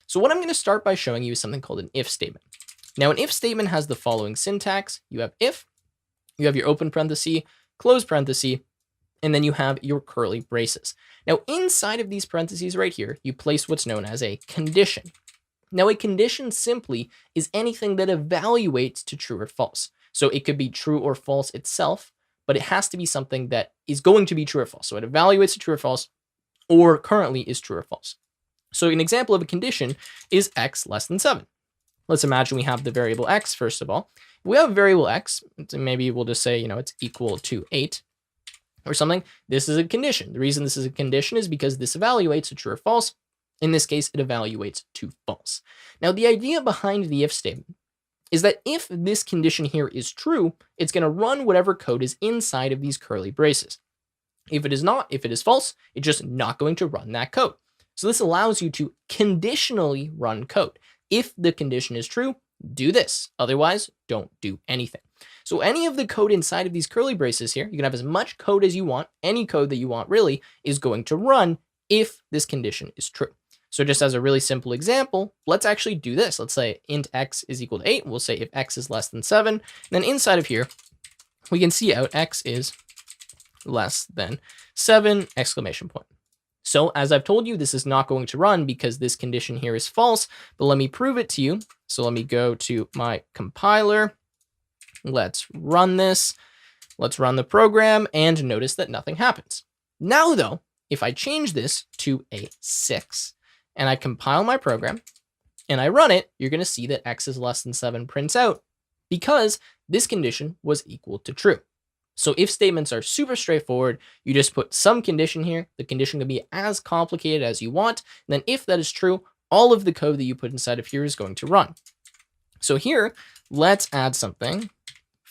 So what I'm going to start by showing you is something called an if statement. Now, an if statement has the following syntax. You have if, you have your open parenthesis, close parenthesis, and then you have your curly braces. Now, inside of these parentheses right here, you place what's known as a condition. Now, a condition simply is anything that evaluates to true or false. So it could be true or false itself, but it has to be something that is going to be true or false. So it evaluates to true or false, or currently is true or false. So an example of a condition is x less than 7. Let's imagine we have the variable x, first of all. If we have a variable x, maybe we'll just say, it's equal to 8 or something. This is a condition. The reason this is a condition is because this evaluates to true or false. In this case, it evaluates to false. Now, the idea behind the if statement is that if this condition here is true, it's going to run whatever code is inside of these curly braces. If it is not, if it is false, it's just not going to run that code. So this allows you to conditionally run code. If the condition is true, do this. Otherwise, don't do anything. So any of the code inside of these curly braces here, you can have as much code as you want. Any code that you want really is going to run if this condition is true. So just as a really simple example, let's actually do this. Let's say int x is equal to 8. We'll say if x is less than 7. And then inside of here, we can see out x is less than 7, exclamation point. So as I've told you, this is not going to run because this condition here is false, but let me prove it to you. So let me go to my compiler. Let's run this. Let's run the program and notice that nothing happens. Now though, if I change this to a 6 and I compile my program and I run it, you're going to see that x is less than 7 prints out because this condition was equal to true. So if statements are super straightforward, you just put some condition here. The condition can be as complicated as you want. And then if that is true, all of the code that you put inside of here is going to run. So here, let's add something.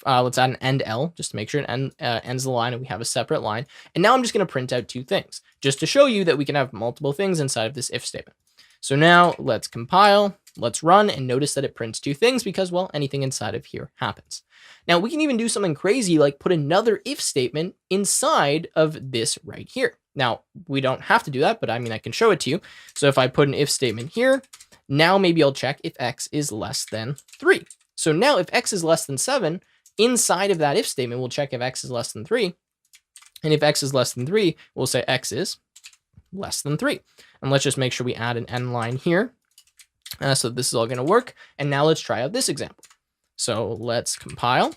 Let's add an end L just to make sure it ends the line and we have a separate line. And now I'm just going to print out two things just to show you that we can have multiple things inside of this if statement. So now let's compile, let's run, and notice that it prints two things because, well, anything inside of here happens. Now we can even do something crazy like put another if statement inside of this right here. Now we don't have to do that, but I mean, I can show it to you. So if I put an if statement here, now maybe I'll check if x is less than 3. So now if x is less than 7, inside of that if statement, we'll check if x is less than 3. And if x is less than 3, we'll say x is less than 3. And let's just make sure we add an end line here. So this is all going to work. And now let's try out this example. So let's compile.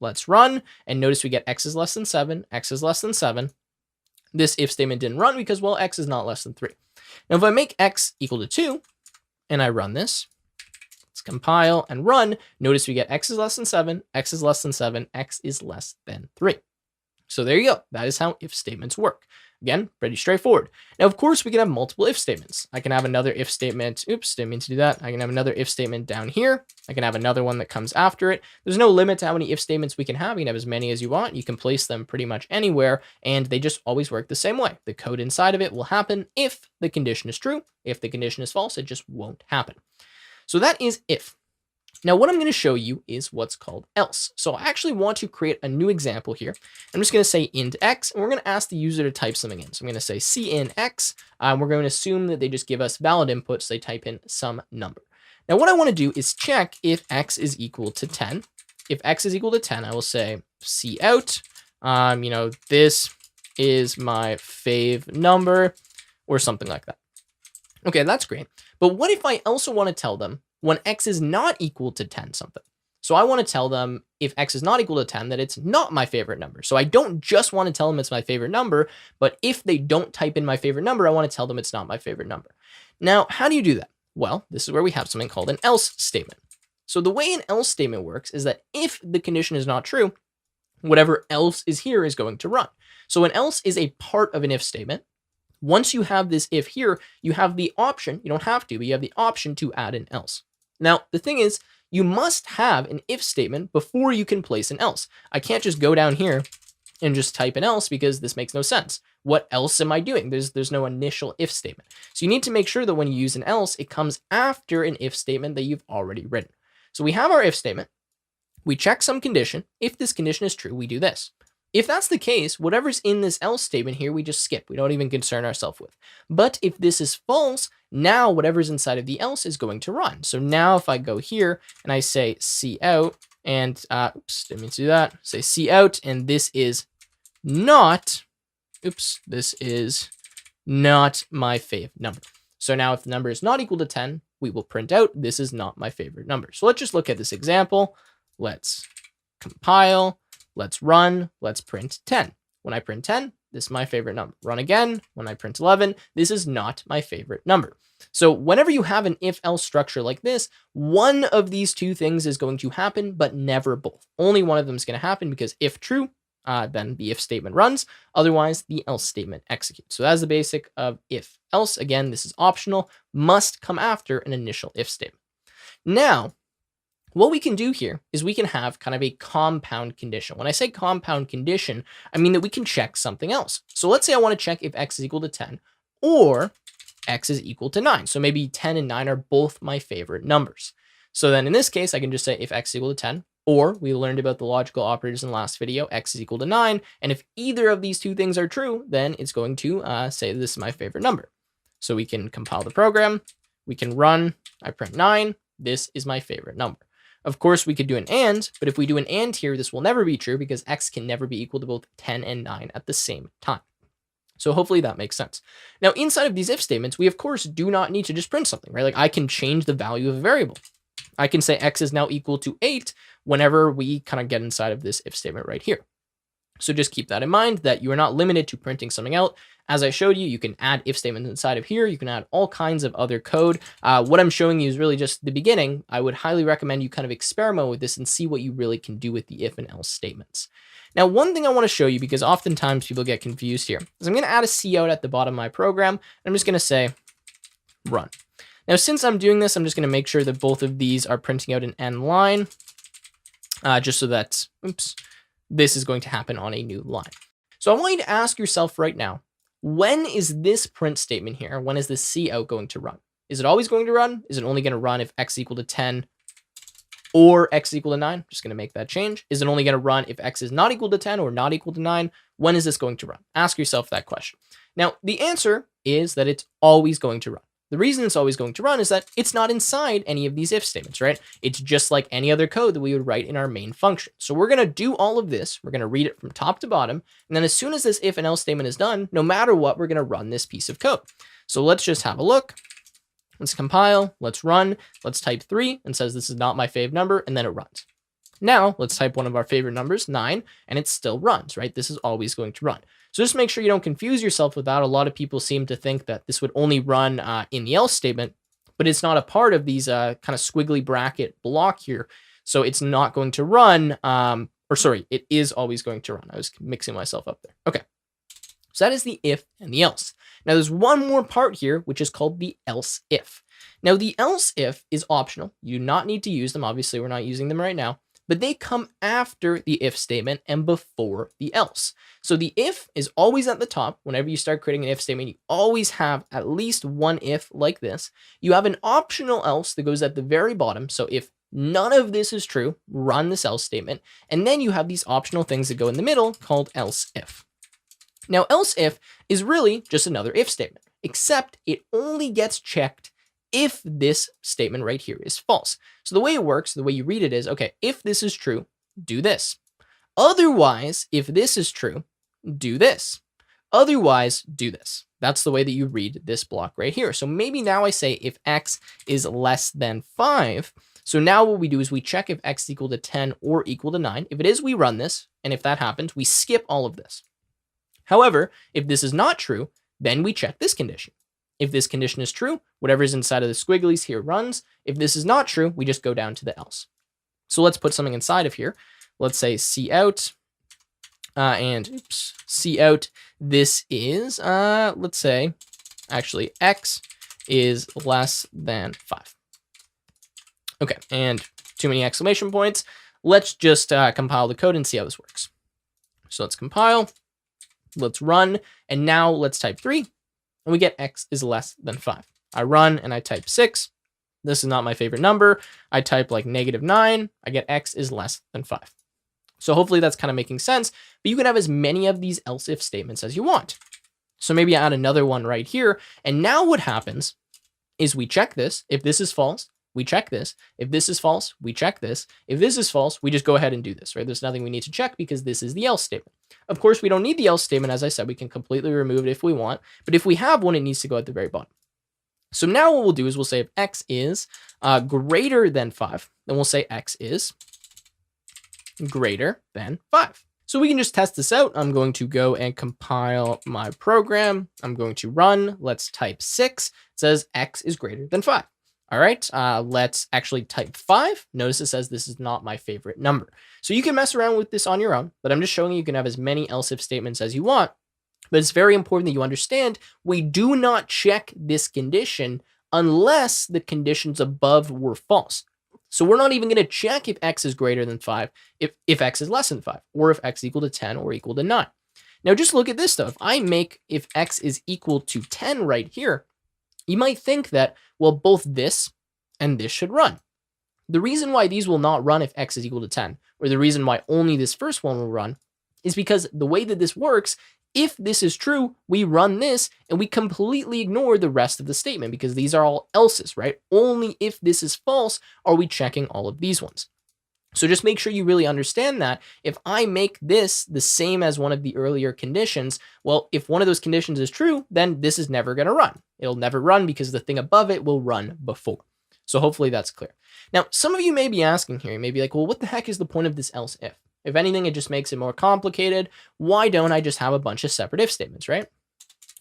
Let's run. And notice we get x is less than 7. X is less than 7. This if statement didn't run because, well, x is not less than 3. Now if I make x equal to 2 and I run this, let's compile and run. Notice we get x is less than 7. X is less than 7. X is less than 3. So there you go. That is how if statements work. Again, pretty straightforward. Now, of course, we can have multiple if statements. I can have another if statement. Oops, didn't mean to do that. I can have another if statement down here. I can have another one that comes after it. There's no limit to how many if statements we can have. You can have as many as you want. You can place them pretty much anywhere, and they just always work the same way. The code inside of it will happen if the condition is true. If the condition is false, it just won't happen. So that is if. Now, what I'm going to show you is what's called else. So I actually want to create a new example here. I'm just going to say int x, and we're going to ask the user to type something in. So I'm going to say cin x. We're going to assume that they just give us valid inputs. They type in some number. Now, what I want to do is check if x is equal to 10. If x is equal to 10, I will say cout. This is my fave number or something like that. Okay, that's great. But what if I also want to tell them when x is not equal to 10 something? So I want to tell them if x is not equal to 10 that it's not my favorite number. So I don't just want to tell them it's my favorite number, but if they don't type in my favorite number, I want to tell them it's not my favorite number. Now, how do you do that? Well, this is where we have something called an else statement. So the way an else statement works is that if the condition is not true, whatever else is here is going to run. So an else is a part of an if statement. Once you have this if here, you have the option, you don't have to, but you have the option to add an else. Now, the thing is, you must have an if statement before you can place an else. I can't just go down here and just type an else because this makes no sense. What else am I doing? There's no initial if statement. So you need to make sure that when you use an else, it comes after an if statement that you've already written. So we have our if statement. We check some condition. If this condition is true, we do this. If that's the case, whatever's in this else statement here, we just skip. We don't even concern ourselves with. But if this is false, Now whatever's inside of the else is going to run. So now if I go here and I say cout and, oops, didn't mean to do that. Say cout, and this is not, oops, this is not my fav number. So now if the number is not equal to 10, we will print out, this is not my favorite number. So let's just look at this example. Let's compile, let's run, let's print 10. When I print 10, this is my favorite number. Run again. When I print 11, this is not my favorite number. So whenever you have an if-else structure like this, one of these two things is going to happen, but never both. Only one of them is going to happen, because if true, then the if statement runs. Otherwise, the else statement executes. So that's the basic of if else. Again, this is optional, must come after an initial if statement. Now, what we can do here is we can have kind of a compound condition. When I say compound condition, I mean that we can check something else. So let's say I want to check if x is equal to 10 or x is equal to 9. So maybe 10 and 9 are both my favorite numbers. So then in this case, I can just say if x is equal to 10, or we learned about the logical operators in the last video, x is equal to 9. And if either of these two things are true, then it's going to say this is my favorite number. So we can compile the program, we can run, I print 9, this is my favorite number. Of course, we could do an and, but if we do an and here, this will never be true because x can never be equal to both 10 and 9 at the same time. So hopefully that makes sense. Now, inside of these if statements, we of course do not need to just print something, right? Like I can change the value of a variable. I can say x is now equal to 8 whenever we kind of get inside of this if statement right here. So just keep that in mind, that you are not limited to printing something out. As I showed you, you can add if statements inside of here. You can add all kinds of other code. What I'm showing you is really just the beginning. I would highly recommend you kind of experiment with this and see what you really can do with the if and else statements. Now, one thing I want to show you, because oftentimes people get confused here, is I'm going to add a cout at the bottom of my program. And I'm just going to say run. Now, since I'm doing this, I'm just going to make sure that both of these are printing out an end line, just so that, oops, this is going to happen on a new line. So I want you to ask yourself right now, when is this print statement here? When is this cout going to run? Is it always going to run? Is it only going to run if x equal to 10 or x equal to 9? Just going to make that change. Is it only going to run if x is not equal to 10 or not equal to 9? When is this going to run? Ask yourself that question. Now, the answer is that it's always going to run. The reason it's always going to run is that it's not inside any of these if statements, right? It's just like any other code that we would write in our main function. So we're going to do all of this. We're going to read it from top to bottom. And then as soon as this if and else statement is done, no matter what, we're going to run this piece of code. So let's just have a look. Let's compile. Let's run. Let's type 3 and says this is not my fave number, and then it runs. Now let's type one of our favorite numbers, 9, and it still runs, right? This is always going to run. So just make sure you don't confuse yourself with that. A lot of people seem to think that this would only run in the else statement, but it's not a part of these kind of squiggly bracket block here. So it's not going to run, it is always going to run. I was mixing myself up there. Okay. So that is the if and the else. Now there's one more part here, which is called the else if. Now the else if is optional. You do not need to use them. Obviously, we're not using them right now, but they come after the if statement and before the else. So the if is always at the top. Whenever you start creating an if statement, you always have at least one if like this. You have an optional else that goes at the very bottom. So if none of this is true, run this else statement. And then you have these optional things that go in the middle called else if. Now, else if is really just another if statement, except it only gets checked if this statement right here is false. So the way it works, the way you read it is, okay, if this is true, do this. Otherwise, if this is true, do this. Otherwise, do this. That's the way that you read this block right here. So maybe now I say if x is less than 5. So now what we do is we check if x is equal to 10 or equal to 9. If it is, we run this. And if that happens, we skip all of this. However, if this is not true, then we check this condition. If this condition is true, whatever is inside of the squigglies here runs. If this is not true, we just go down to the else. So let's put something inside of here. Let's say cout, cout, this is, let's say, actually, x is less than 5. Okay, and too many exclamation points. Let's just compile the code and see how this works. So let's compile, let's run, and now let's type 3. And we get x is less than 5. I run and I type 6. This is not my favorite number. I type like -9. I get x is less than 5. So hopefully that's kind of making sense. But you can have as many of these else if statements as you want. So maybe I add another one right here. And now what happens is we check this. If this is false, we check this. If this is false, we check this. If this is false, we just go ahead and do this, right? There's nothing we need to check because this is the else statement. Of course, we don't need the else statement. As I said, we can completely remove it if we want, but if we have one, it needs to go at the very bottom. So now what we'll do is we'll say if x is greater than 5, then we'll say x is greater than 5. So we can just test this out. I'm going to go and compile my program. I'm going to run. Let's type 6. It says x is greater than 5. All right, let's actually type 5. Notice it says this is not my favorite number. So you can mess around with this on your own, but I'm just showing you can have as many else if statements as you want. But it's very important that you understand we do not check this condition unless the conditions above were false. So we're not even going to check if x is greater than 5, if x is less than 5, or if x is equal to 10 or equal to 9. Now just look at this though. If I make if x is equal to 10 right here, you might think that, well, both this and this should run. The reason why these will not run if x is equal to 10, or the reason why only this first one will run, is because the way that this works, if this is true, we run this and we completely ignore the rest of the statement because these are all else's, right? Only if this is false are we checking all of these ones. So just make sure you really understand that if I make this the same as one of the earlier conditions, well, if one of those conditions is true, then this is never going to run. It'll never run because the thing above it will run before. So hopefully that's clear. Now, some of you may be asking here, you may be like, well, what the heck is the point of this else if? If anything, it just makes it more complicated. Why don't I just have a bunch of separate if statements, right?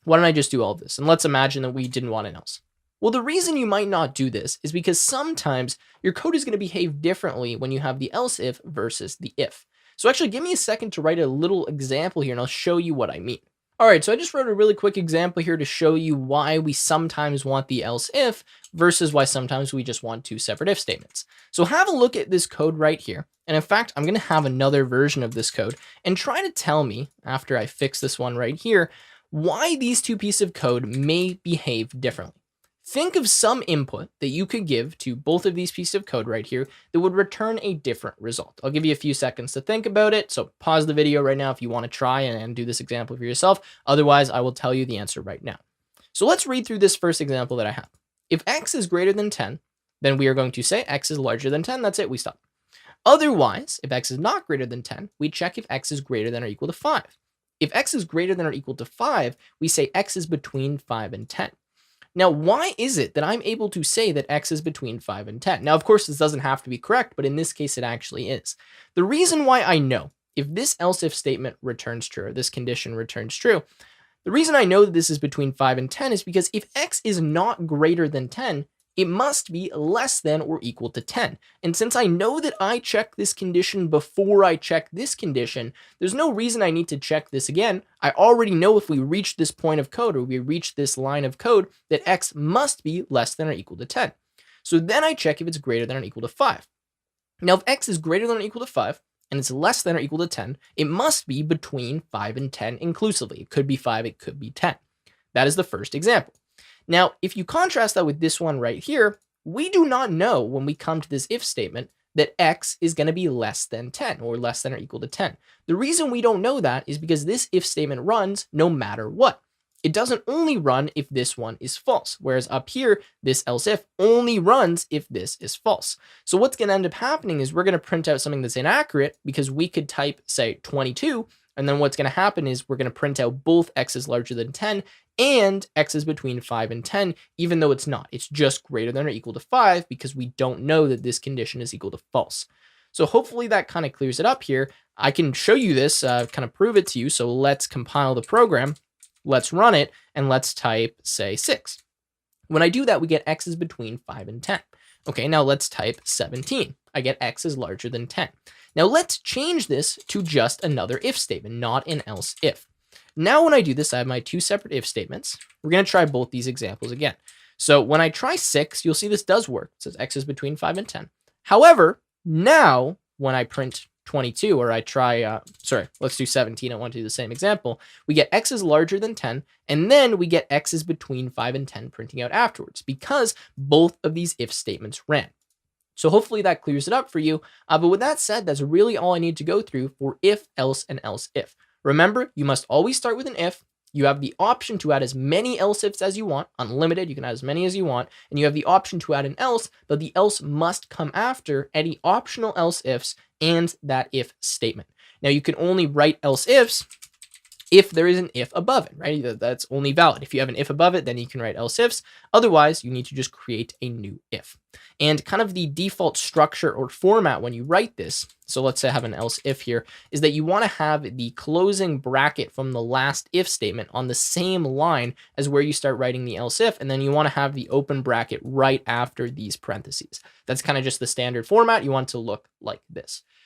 Why don't I just do all of this? And let's imagine that we didn't want an else. Well, the reason you might not do this is because sometimes your code is going to behave differently when you have the else if versus the if. So actually give me a second to write a little example here and I'll show you what I mean. All right, so I just wrote a really quick example here to show you why we sometimes want the else if versus why sometimes we just want two separate if statements. So have a look at this code right here. And in fact, I'm going to have another version of this code and try to tell me after I fix this one right here, why these two pieces of code may behave differently. Think of some input that you could give to both of these pieces of code right here that would return a different result. I'll give you a few seconds to think about it. So pause the video right now if you want to try and do this example for yourself. Otherwise, I will tell you the answer right now. So let's read through this first example that I have. If x is greater than 10, then we are going to say x is larger than 10. That's it. We stop. Otherwise, if x is not greater than 10, we check if x is greater than or equal to 5. If x is greater than or equal to 5, we say x is between 5 and 10. Now, why is it that I'm able to say that x is between 5 and 10? Now, of course, this doesn't have to be correct, but in this case, it actually is. The reason why I know if this else if statement returns true, or this condition returns true, the reason I know that this is between 5 and 10 is because if x is not greater than 10, it must be less than or equal to 10. And since I know that I check this condition before I check this condition, there's no reason I need to check this again. I already know if we reach this point of code or we reach this line of code that x must be less than or equal to 10. So then I check if it's greater than or equal to 5. Now, if x is greater than or equal to 5 and it's less than or equal to 10, it must be between 5 and 10 inclusively. It could be 5, it could be 10. That is the first example. Now, if you contrast that with this one right here, we do not know when we come to this if statement that x is going to be less than 10 or less than or equal to 10. The reason we don't know that is because this if statement runs no matter what. It doesn't only run if this one is false, whereas up here, this else if only runs if this is false. So what's going to end up happening is we're going to print out something that's inaccurate because we could type, say, 22, and then what's going to happen is we're going to print out both x is larger than 10 and x is between 5 and 10, even though it's not. It's just greater than or equal to 5 because we don't know that this condition is equal to false. So hopefully that kind of clears it up here. I can show you this, kind of prove it to you. So let's compile the program. Let's run it, and let's type, say, 6. When I do that, we get x is between 5 and 10. Okay, now let's type 17. I get x is larger than 10. Now let's change this to just another if statement, not an else if. Now when I do this, I have my two separate if statements. We're going to try both these examples again. So when I try 6, you'll see this does work. It says x is between 5 and 10. However, now when I print 22, or I try, let's do 17. I want to do the same example. We get x is larger than 10, and then we get x is between 5 and 10 printing out afterwards because both of these if statements ran. So hopefully that clears it up for you. But with that said, that's really all I need to go through for if, else, and else if. Remember, you must always start with an if, You have the option to add as many else ifs as you want, unlimited, you can add as many as you want, and you have the option to add an else, but the else must come after any optional else ifs and that if statement. Now you can only write else ifs if there is an if above it, right? That's only valid. If you have an if above it, then you can write else ifs. Otherwise, you need to just create a new if. And kind of the default structure or format when you write this, so let's say I have an else if here, is that you want to have the closing bracket from the last if statement on the same line as where you start writing the else if, and then you want to have the open bracket right after these parentheses. That's kind of just the standard format. You want it to look like this.